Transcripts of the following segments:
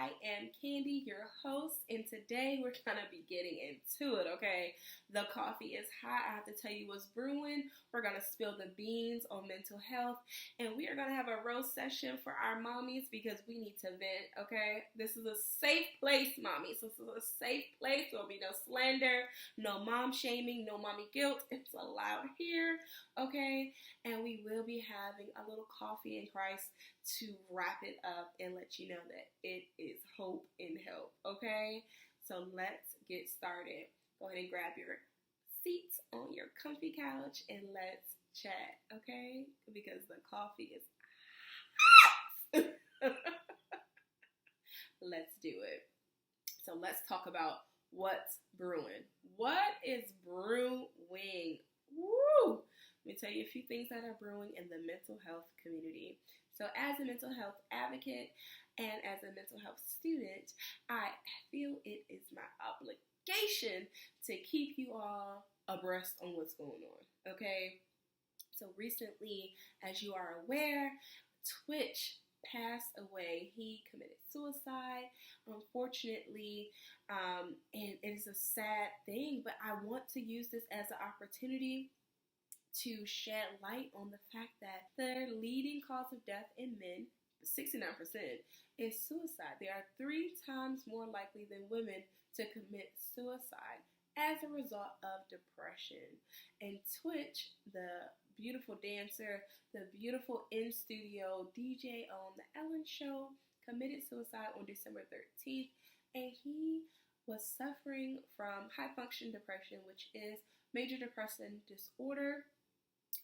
I am Candy, your host, and today we're going to be getting into it, okay? The coffee is hot. I have to tell you what's brewing. We're going to spill the beans on mental health, and we are going to have a roast session for our mommies because we need to vent, okay? This is a safe place, mommies. This is a safe place. There will be no slander, no mom shaming, no mommy guilt. It's allowed here, okay? And we will be having a little coffee in Christ to wrap it up and let you know that it is hope and help, okay? So let's get started. Go ahead and grab your seats on your comfy couch and let's chat, okay? Because the coffee is hot. Let's do it. So let's talk about what's brewing. What is brewing? Woo! Let me tell you a few things that are brewing in the mental health community. So as a mental health advocate and as a mental health student, I feel it is my obligation to keep you all abreast on what's going on, okay? So recently, as you are aware, Twitch passed away. He committed suicide, unfortunately, and it is a sad thing, but I want to use this as an opportunity to shed light on the fact that the leading cause of death in men, 69%, is suicide. They are 3 times more likely than women to commit suicide as a result of depression. And Twitch, the beautiful dancer, the beautiful in-studio DJ on The Ellen Show, committed suicide on December 13th, and he was suffering from high-function depression, which is major depressive disorder.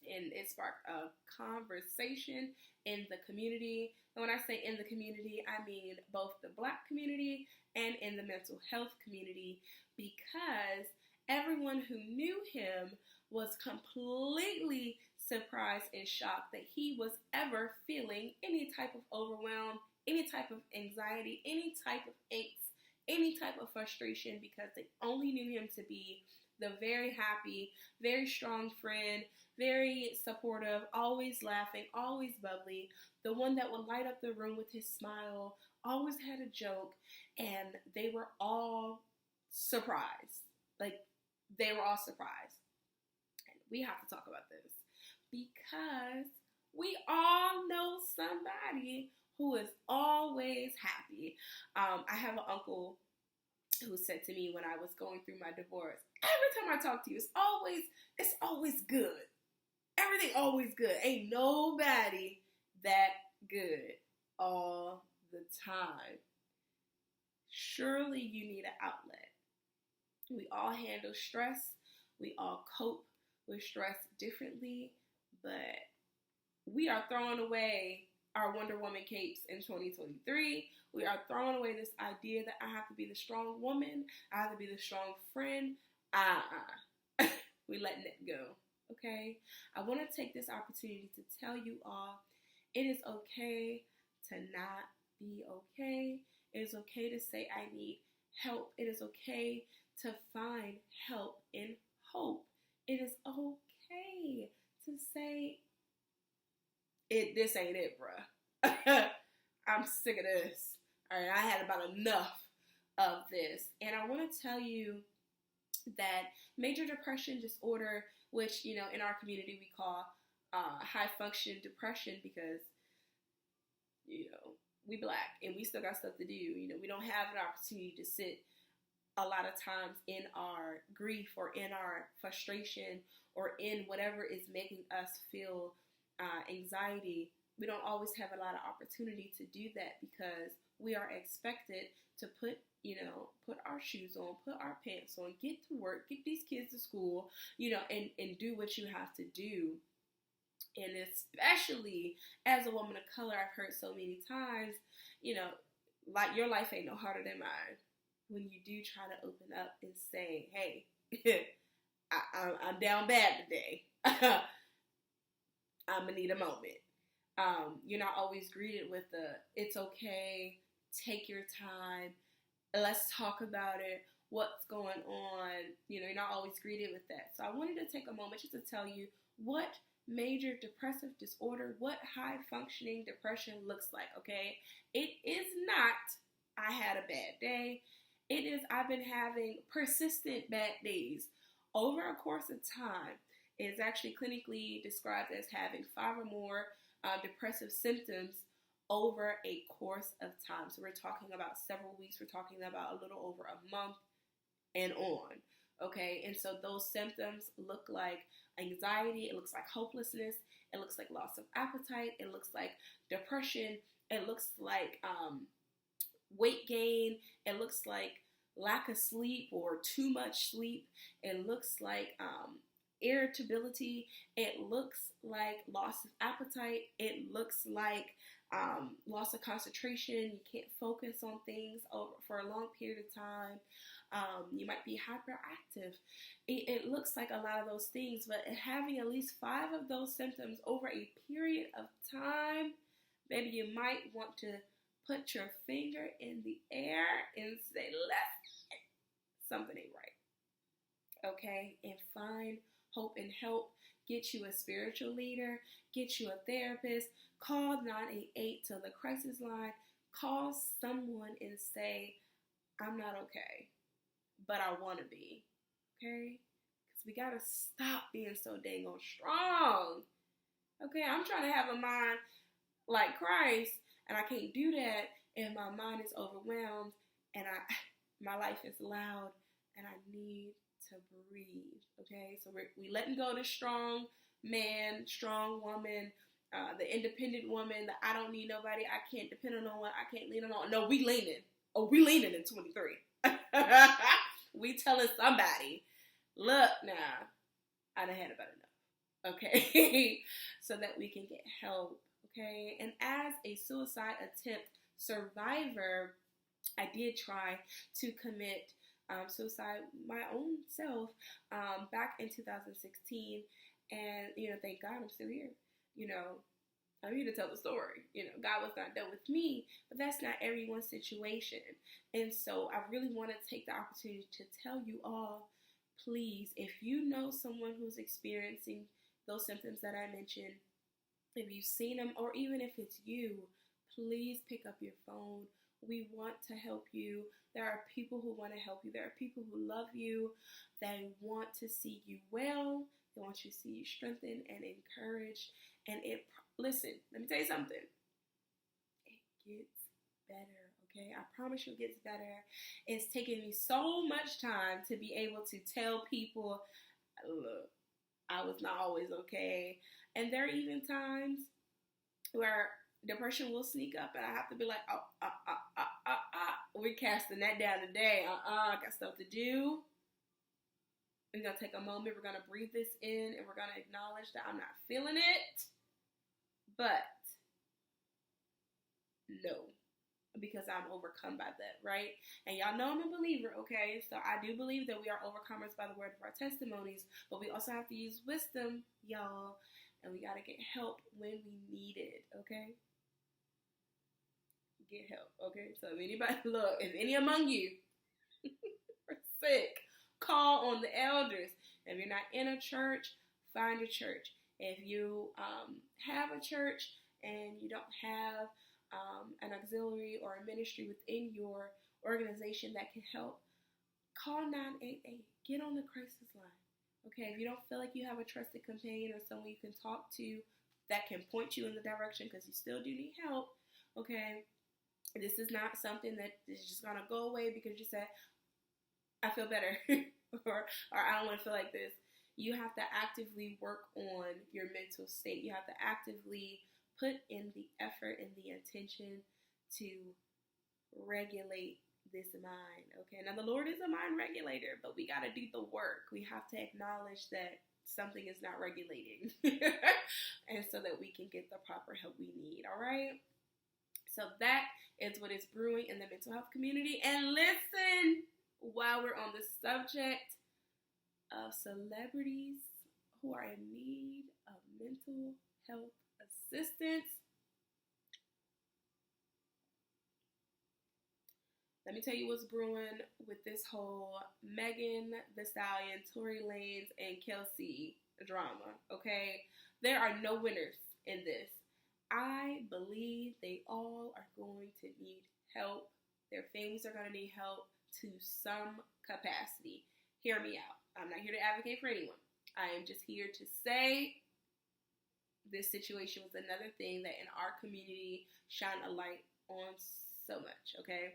And it sparked a conversation in the community. And when I say in the community, I mean both the Black community and in the mental health community, because everyone who knew him was completely surprised and shocked that he was ever feeling any type of overwhelm, any type of anxiety, any type of angst, any type of frustration, because they only knew him to be the very happy, very strong friend, very supportive, always laughing, always bubbly, the one that would light up the room with his smile, always had a joke, and they were all surprised. Like, they were all surprised. And we have to talk about this because we all know somebody who is always happy. I have an uncle who said to me when I was going through my divorce, every time I talk to you, it's always good. Everything always good. Ain't nobody that good all the time. Surely you need an outlet. We all handle stress. We all cope with stress differently, but we are throwing away our Wonder Woman capes in 2023. We are throwing away this idea that I have to be the strong woman. I have to be the strong friend. We letting it go, okay? I want to take this opportunity to tell you all, it is okay to not be okay. It is okay to say I need help. It is okay to find help and hope. It is okay to say, this ain't it, bruh. I'm sick of this. All right, I had about enough of this. And I want to tell you that major depression disorder, which, you know, in our community we call high function depression, because, you know, we Black and we still got stuff to do. You know, we don't have an opportunity to sit a lot of times in our grief or in our frustration or in whatever is making us feel anxiety. We don't always have a lot of opportunity to do that because we are expected to put our shoes on, put our pants on, get to work, get these kids to school, you know, and do what you have to do. And especially as a woman of color, I've heard so many times, you know, like, your life ain't no harder than mine. When you do try to open up and say, hey, I'm down bad today. I'm going to need a moment. You're not always greeted with it's okay, take your time, let's talk about it, what's going on. You know, you're not always greeted with that. So I wanted to take a moment just to tell you what major depressive disorder, what high functioning depression looks like, okay? It is not I had a bad day. I've been having persistent bad days over a course of time. It's actually clinically described as having 5 or more depressive symptoms over a course of time. So we're talking about several weeks. We're talking about a little over a month and on. Okay, and so those symptoms look like anxiety, it looks like hopelessness, it looks like loss of appetite, it looks like depression, it looks like weight gain, it looks like lack of sleep or too much sleep, it looks like irritability, it looks like loss of appetite, it looks like loss of concentration, you can't focus on things for a long period of time. You might be hyperactive. It looks like a lot of those things, but having at least 5 of those symptoms over a period of time, maybe you might want to put your finger in the air and say, something ain't right. Okay? And find hope and help. Get you a spiritual leader. Get you a therapist. Call 988 to the crisis line. Call someone and say, I'm not okay, but I want to be. Okay? Because we got to stop being so dang on strong. Okay? I'm trying to have a mind like Christ, and I can't do that if my mind is overwhelmed and my life is loud and I need to breathe. Okay? So we letting go of the strong man, strong woman, the independent woman, the I don't need nobody, I can't depend on no one, I can't lean on no one. No, we leaning. Oh, we leaning in 23. We telling somebody, look now, I done had about enough. Okay? So that we can get help. Okay? And as a suicide attempt survivor, I did try to commit suicide my own self back in 2016. And, thank God I'm still here. I'm here to tell the story. God was not done with me, but that's not everyone's situation. And so I really want to take the opportunity to tell you all, please, if you know someone who's experiencing those symptoms that I mentioned, if you've seen them, or even if it's you, please pick up your phone. We want to help you. There are people who want to help you. There are people who love you. They want to see you well. They want you to see you strengthened and encouraged. And listen, let me tell you something. It gets better, okay? I promise you it gets better. It's taken me so much time to be able to tell people, look, I was not always okay. And there are even times where depression will sneak up and I have to be like, we're casting that down today. I got stuff to do. We're going to take a moment. We're going to breathe this in and we're going to acknowledge that I'm not feeling it. But no, because I'm overcome by that, right? And y'all know I'm a believer, okay? So I do believe that we are overcomers by the word of our testimonies, but we also have to use wisdom, y'all, and we got to get help when we need it, okay? Get help, okay? So if anybody, look, if any among you are sick, call on the elders. If you're not in a church, find a church. If you have a church and you don't have an auxiliary or a ministry within your organization that can help, call 988. Get on the crisis line. Okay, if you don't feel like you have a trusted companion or someone you can talk to that can point you in the direction, because you still do need help, okay, this is not something that is just going to go away because you said, I feel better, or I don't want to feel like this. You have to actively work on your mental state. You have to actively put in the effort and the intention to regulate this mind, okay? Now, the Lord is a mind regulator, but we got to do the work. We have to acknowledge that something is not regulating, and so that we can get the proper help we need, all right? So that is what is brewing in the mental health community. And listen, while we're on the subject of celebrities who are in need of mental health assistance, let me tell you what's brewing with this whole Megan Thee Stallion, Tory Lanez, and Kelsey drama, okay? There are no winners in this. I believe they all are going to need help Their families are going to need help to some capacity. Hear me out. I'm not here to advocate for anyone. I am just here to say this situation was another thing that in our community shined a light on so much, okay?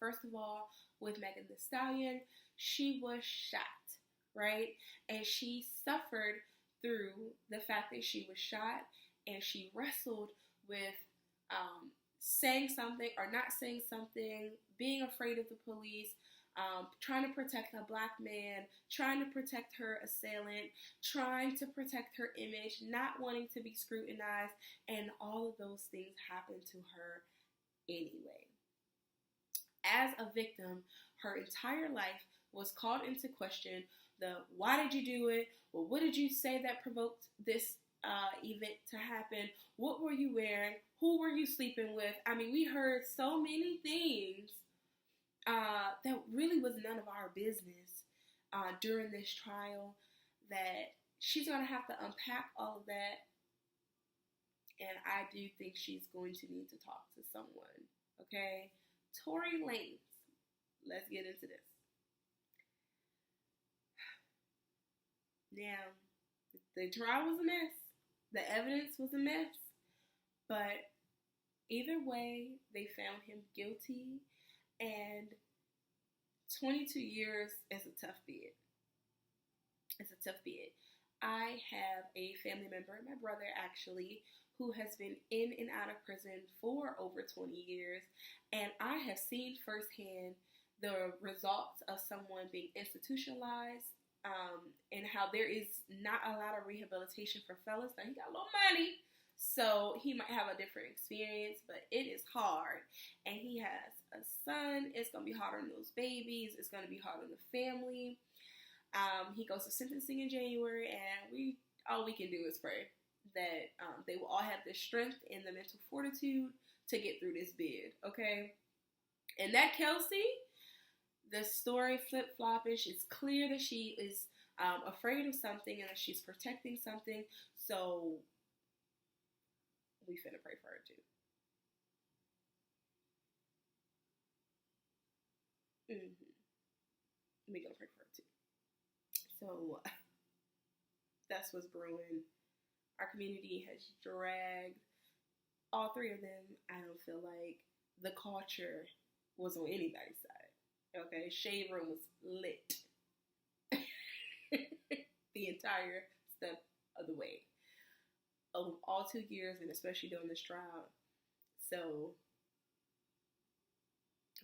First of all, with Megan Thee Stallion, she was shot, right? And she suffered through the fact that she was shot, and she wrestled with saying something or not saying something, being afraid of the police, trying to protect a black man, trying to protect her assailant, trying to protect her image, not wanting to be scrutinized, and all of those things happened to her anyway. As a victim, her entire life was called into question. Why did you do it? Well, what did you say that provoked this event to happen? What were you wearing? Who were you sleeping with? I mean, we heard so many things that really was none of our business during this trial, that she's going to have to unpack all of that. And I do think she's going to need to talk to someone, okay? Tory Lanez. Let's get into this. Now, the trial was a mess. The evidence was a mess. But either way, they found him guilty. And 22 years is a tough bid. It's a tough bid. I have a family member, my brother actually, who has been in and out of prison for over 20 years. And I have seen firsthand the results of someone being institutionalized, and how there is not a lot of rehabilitation for fellas. Now, he got a little money, so he might have a different experience, but it is hard. And he has a son. It's going to be hard on those babies. It's going to be hard on the family. He goes to sentencing in January, and all we can do is pray that they will all have the strength and the mental fortitude to get through this bid, okay? And that Kelsey, the story flip-flopping, it's clear that she is afraid of something and that she's protecting something, so we finna pray for her too. We gonna pray for her too. So that's what's brewing. Our community has dragged all three of them. I don't feel like the culture was on anybody's side. Okay, Shade Room was lit the entire step of the way. Of all 2 years, and especially during this trial. So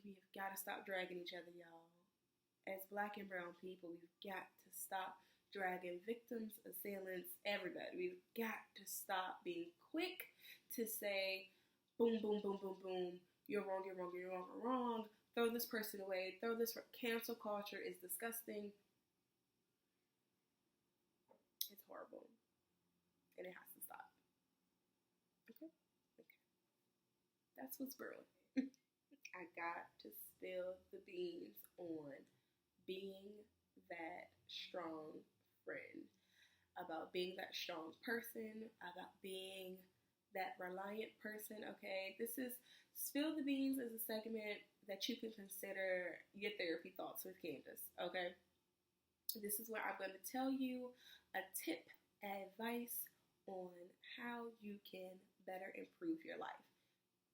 we've got to stop dragging each other, y'all. As black and brown people, we've got to stop dragging victims, assailants, everybody. We've got to stop being quick to say, boom, boom, boom, boom, boom, you're wrong, you're wrong, you're wrong, you're wrong. Throw this person away. Throw this. Cancel culture is disgusting. It's horrible. And it has to stop. Okay? That's what's brewing. I got to spill the beans on being that strong friend, about being that strong person, about being that reliant person, okay? This is Spill the Beans is a segment that you can consider your therapy thoughts with Candice, okay? This is where I'm going to tell you a tip, advice on how you can better improve your life,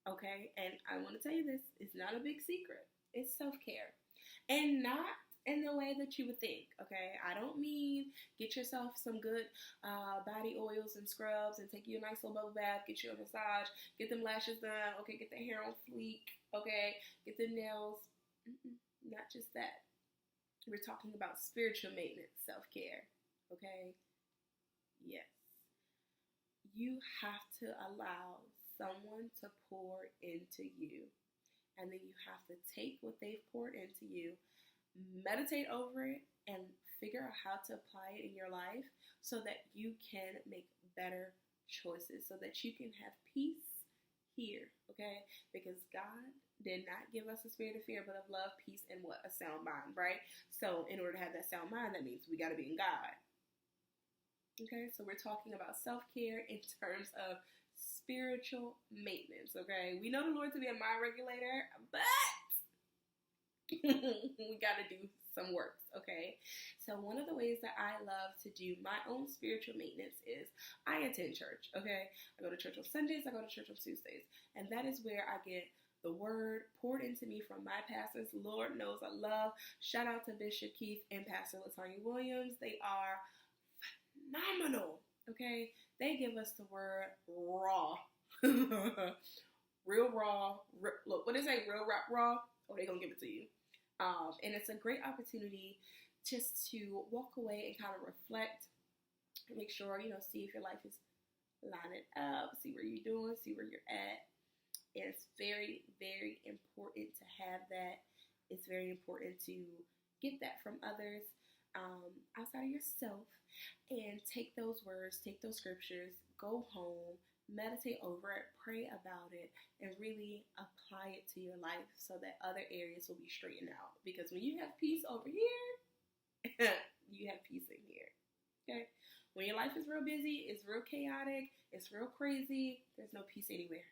okay? And I want to tell you this, it's not a big secret. It's self-care. And not in the way that you would think, okay? I don't mean get yourself some good body oils and scrubs and take you a nice little bubble bath, get you a massage, get them lashes done, okay? Get the hair on fleek, okay? Get the nails. Not just that. We're talking about spiritual maintenance, self-care, okay? Yes. You have to allow someone to pour into you. And then you have to take what they've poured into you, meditate over it, and figure out how to apply it in your life so that you can make better choices, so that you can have peace here, okay? Because God did not give us a spirit of fear, but of love, peace, and what? A sound mind, right? So in order to have that sound mind, that means we got to be in God. Okay, so we're talking about self-care in terms of spiritual maintenance, okay? We know the Lord to be a mind regulator, but We got to do some work, okay? So one of the ways that I love to do my own spiritual maintenance is I attend church, okay? I go to church on Sundays, I go to church on Tuesdays, and that is where I get the word poured into me from my pastors. Lord knows I love. Shout out to Bishop Keith and Pastor Latanya Williams. They are phenomenal, okay? They give us the word raw. Real raw. Look, what is that? Real raw? Oh, they're going to give it to you. And it's a great opportunity just to walk away and kind of reflect, make sure, see if your life is lining up, see where you're doing, see where you're at. And it's very, very important to have that. It's very important to get that from others outside of yourself and take those words, take those scriptures, go home, meditate over it, pray about it, and really apply it to your life so that other areas will be straightened out. Because when you have peace over here, you have peace in here. Okay? When your life is real busy, it's real chaotic, it's real crazy, there's no peace anywhere.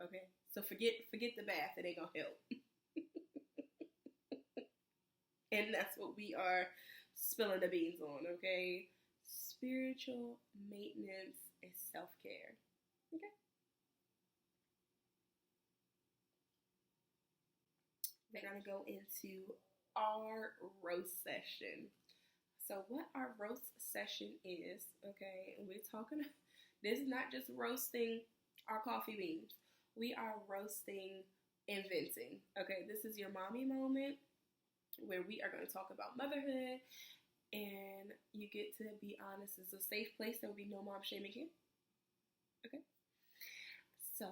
Okay? So forget the bath, it ain't gonna help. And that's what we are spilling the beans on, okay? Spiritual maintenance and self-care. Okay. We're going to go into our roast session. So what our roast session is, okay, and we're talking, this is not just roasting our coffee beans. We are roasting inventing, okay? This is your mommy moment where we are going to talk about motherhood and you get to be honest. It's a safe place. There will be no mom shaming here, okay? So,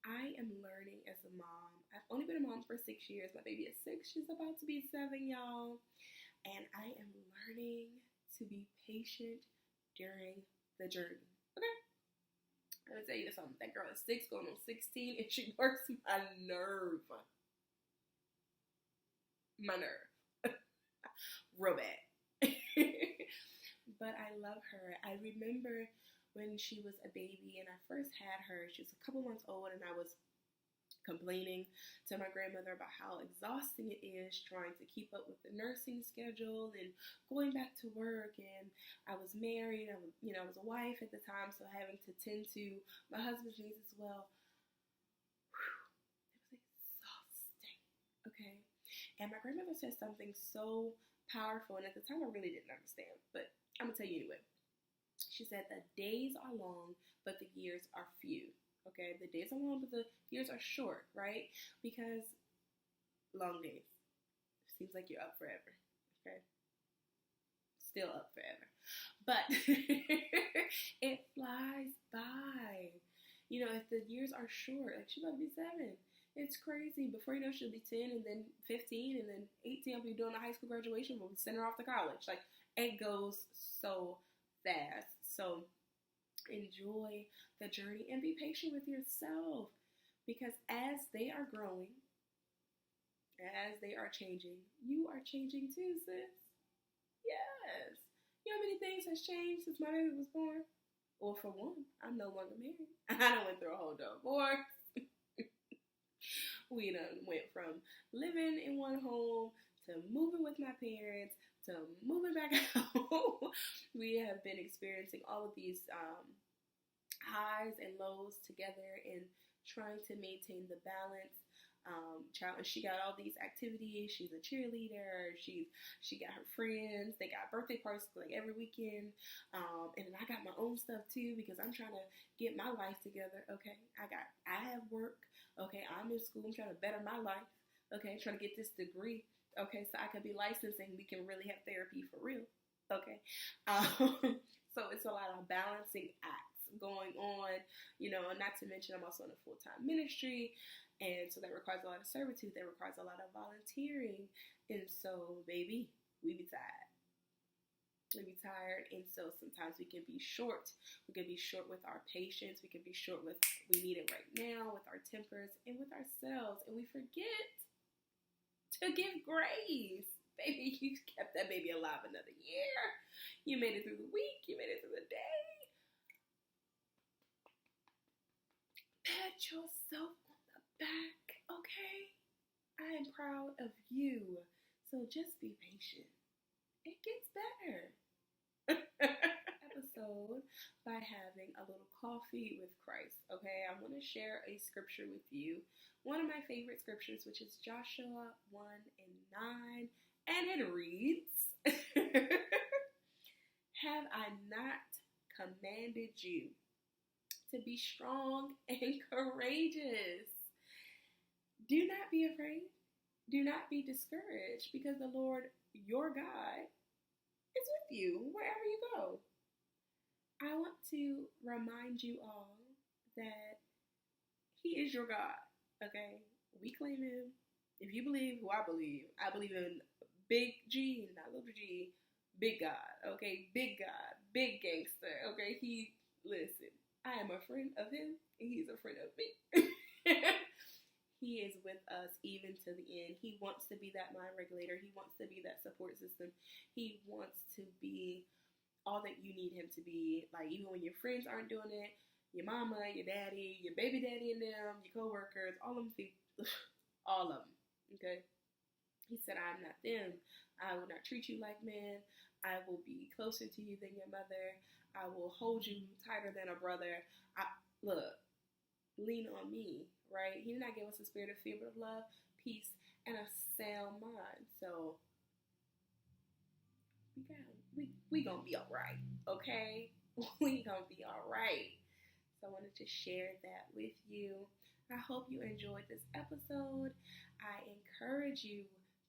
I am learning as a mom. I've only been a mom for 6 years. My baby is 6. She's about to be 7, y'all. And I am learning to be patient during the journey. Okay? Let me tell you something. That girl is 6 going on 16 and she works my nerve. My nerve. Real bad. But I love her. I remember when she was a baby and I first had her, she was a couple months old and I was complaining to my grandmother about how exhausting it is trying to keep up with the nursing schedule and going back to work. And I was married, I was a wife at the time, so having to tend to my husband's needs as well. It was exhausting, okay? And my grandmother said something so powerful, and at the time I really didn't understand, but I'm gonna tell you anyway. She said the days are long, but the years are few. Okay, the days are long, but the years are short, right? Because long days. Seems like you're up forever. Okay, still up forever, but it flies by. If the years are short, like she's about to be 7. It's crazy. Before you know, she'll be 10, and then 15, and then 18. I'll be doing a high school graduation. We'll send her off to college. Like it goes so fast. So enjoy the journey and be patient with yourself, because as they are growing, as they are changing, you are changing too, sis. Yes. You know how many things has changed since my baby was born? Well, for one, I'm no longer married. I done went through a whole divorce. We done went from living in one home to moving with my parents to moving back home. We have been experiencing all of these highs and lows together and trying to maintain the balance. And she got all these activities. She's a cheerleader. She got her friends. They got birthday parties like every weekend. And then I got my own stuff too, because I'm trying to get my life together. Okay, I have work. Okay, I'm in school. I'm trying to better my life. Okay, trying to get this degree. Okay, so I can be licensed and we can really have therapy for real. Okay, so it's a lot of balancing acts going on, not to mention I'm also in a full-time ministry, and so that requires a lot of servitude, that requires a lot of volunteering, and so, baby, we be tired. And so sometimes we can be short. We can be short with our patience. We can be short with, we need it right now, with our tempers, and with ourselves, and we forget to give grace. Baby, you kept that baby alive another year. You made it through the week. You made it through the day. Pat yourself on the back, okay? I am proud of you. So just be patient. It gets better. Episode by having a little coffee with Christ. Okay, I want to share a scripture with you. One of my favorite scriptures, which is Joshua 1:9, and it reads, have I not commanded you to be strong and courageous? Do not be afraid. Do not be discouraged, because the Lord, your God, is with you wherever you go. I want to remind you all that He is your God, okay? We claim Him. If you believe who I believe in big G, not little g, big God, okay? Big God, big gangster, okay? Listen, I am a friend of Him, and He's a friend of me. He is with us even to the end. He wants to be that mind regulator. He wants to be that support system. He wants to be all that you need Him to be. Like, even when your friends aren't doing it, your mama, your daddy, your baby daddy and them, your coworkers, all of them, all of them, okay? He said, I'm not them. I will not treat you like men. I will be closer to you than your mother. I will hold you tighter than a brother. Look, lean on me, right? He did not give us a spirit of fear, but of love, peace, and a sound mind. So we gonna be all right, okay? We gonna be all right. So I wanted to share that with you. I hope you enjoyed this episode. I encourage you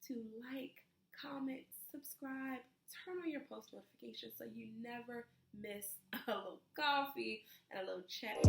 to like, comment, subscribe, turn on your post notifications so you never miss a little coffee and a little chat.